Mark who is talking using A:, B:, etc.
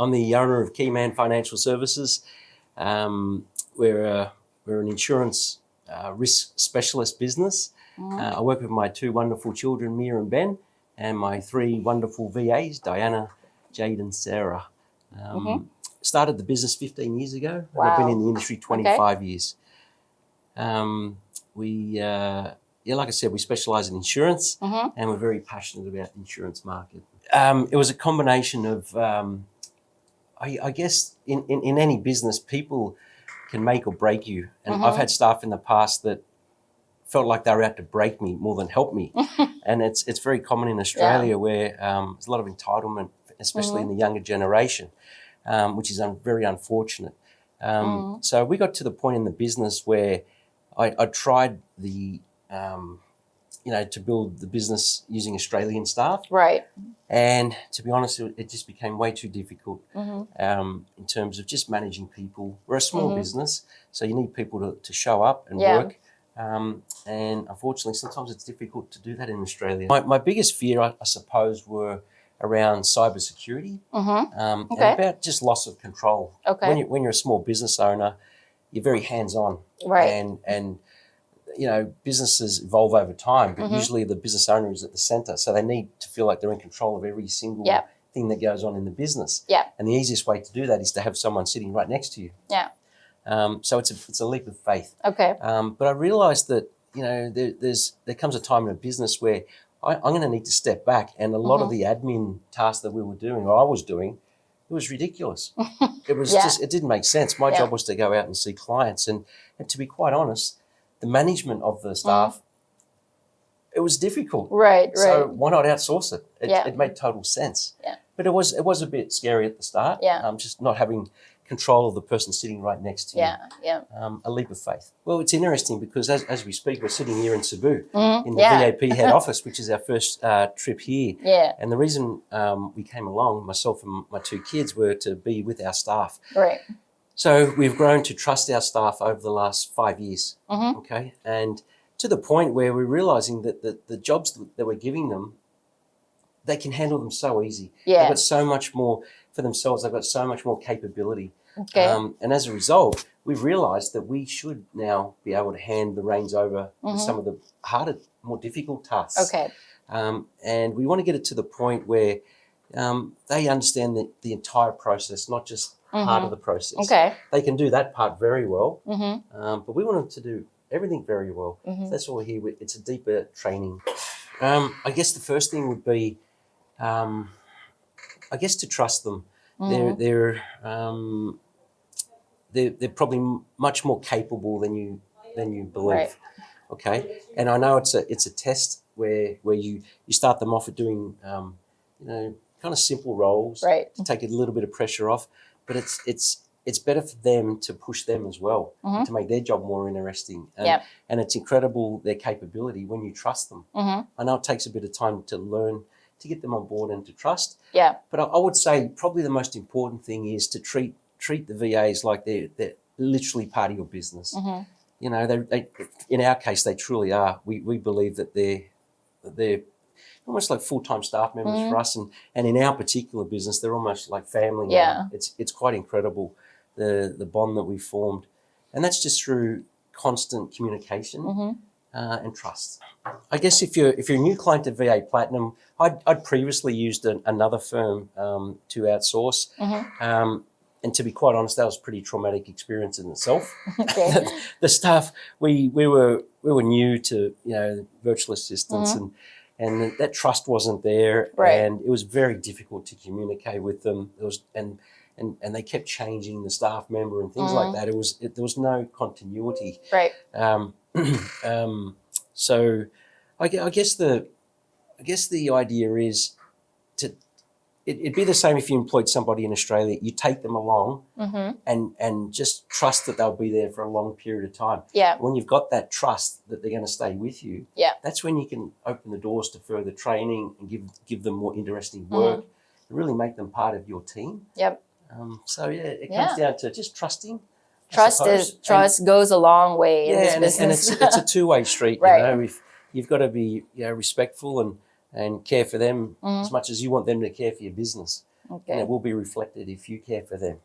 A: I'm the owner of Keyman Financial Services. We're an insurance risk specialist business. I work with my two wonderful children, Mia and Ben, and my three wonderful VAs, Diana, Jade and Sarah. Started the business 15 years ago.
B: Wow.
A: And I've been in the industry 25 years. Like I said, we specialise in insurance, and we're very passionate about the insurance market. It was a combination of, I guess, in any business, people can make or break you. And I've had staff in the past that felt like they were out to break me more than help me. And it's very common in Australia where there's a lot of entitlement, especially in the younger generation, which is very unfortunate. So we got to the point in the business where I tried to build the business using Australian staff.
B: Right.
A: And to be honest, it just became way too difficult in terms of just managing people. We're a small business, so you need people to show up and work. And unfortunately, sometimes it's difficult to do that in Australia. My biggest fear, I suppose, were around cybersecurity and about just loss of control.
B: Okay.
A: When you're a small business owner, you're very hands-on.
B: Right.
A: And businesses evolve over time, but usually the business owner is at the center. So they need to feel like they're in control of every single thing that goes on in the business.
B: Yeah.
A: And the easiest way to do that is to have someone sitting right next to you.
B: Yeah.
A: So it's a leap of faith.
B: Okay.
A: But I realized that, there comes a time in a business where I'm going to need to step back, and a lot of the admin tasks that we were doing, or I was doing, it was ridiculous. It was it didn't make sense. My job was to go out and see clients, and to be quite honest, the management of the staff, it was difficult.
B: Right.
A: So why not outsource it? It made total sense.
B: Yeah.
A: But it was a bit scary at the start.
B: Yeah.
A: Just not having control of the person sitting right next to you.
B: Yeah.
A: A leap of faith. Well, it's interesting because as we speak, we're sitting here in Cebu in the VAP head office, which is our first trip here.
B: Yeah.
A: And the reason we came along, myself and my two kids, were to be with our staff.
B: Right.
A: So we've grown to trust our staff over the last 5 years, okay? And to the point where we're realising that the jobs that we're giving them, they can handle them so easy.
B: Yeah.
A: They've got so much more for themselves. They've got so much more capability.
B: Okay.
A: And as a result, we've realised that we should now be able to hand the reins over to some of the harder, more difficult tasks.
B: Okay.
A: And we want to get it to the point where they understand the entire process, not just part of the process.
B: Okay.
A: They can do that part very well, but we want them to do everything very well. So that's why we're here. It's a deeper training. I guess the first thing would be, to trust them. They're probably much more capable than you believe.
B: Right.
A: Okay, and I know it's a test where you start them off at doing kind of simple roles to take a little bit of pressure off, but it's better for them to push them as well, to make their job more interesting. And it's incredible, their capability, when you trust them. I know it takes a bit of time to learn, to get them on board and to trust. Yeah. But I would say probably the most important thing is to treat the VAs like they're literally part of your business. They in our case, they truly are. We believe that they're almost like full-time staff members for us, and in our particular business, they're almost like family.
B: Yeah.
A: It's quite incredible, the bond that we formed, and that's just through constant communication and trust. I guess if you're a new client to VA Platinum, I'd previously used another firm to outsource. And to be quite honest, that was a pretty traumatic experience in itself.
B: Okay.
A: The staff, we were new to virtual assistants, and that trust wasn't there, and it was very difficult to communicate with them. It was and they kept changing the staff member and things like that. There was no continuity.
B: Right.
A: So I guess the idea is it'd be the same if you employed somebody in Australia. You take them along and just trust that they'll be there for a long period of time.
B: Yeah.
A: When you've got that trust that they're going to stay with you, that's when you can open the doors to further training and give them more interesting work and really make them part of your team. Yep. It comes down to just trusting.
B: Trust goes a long way in this business.
A: And it's a two-way street.
B: Right.
A: If you've got to be respectful and care for them as much as you want them to care for your business.
B: Okay.
A: and it will be reflected if you care for them.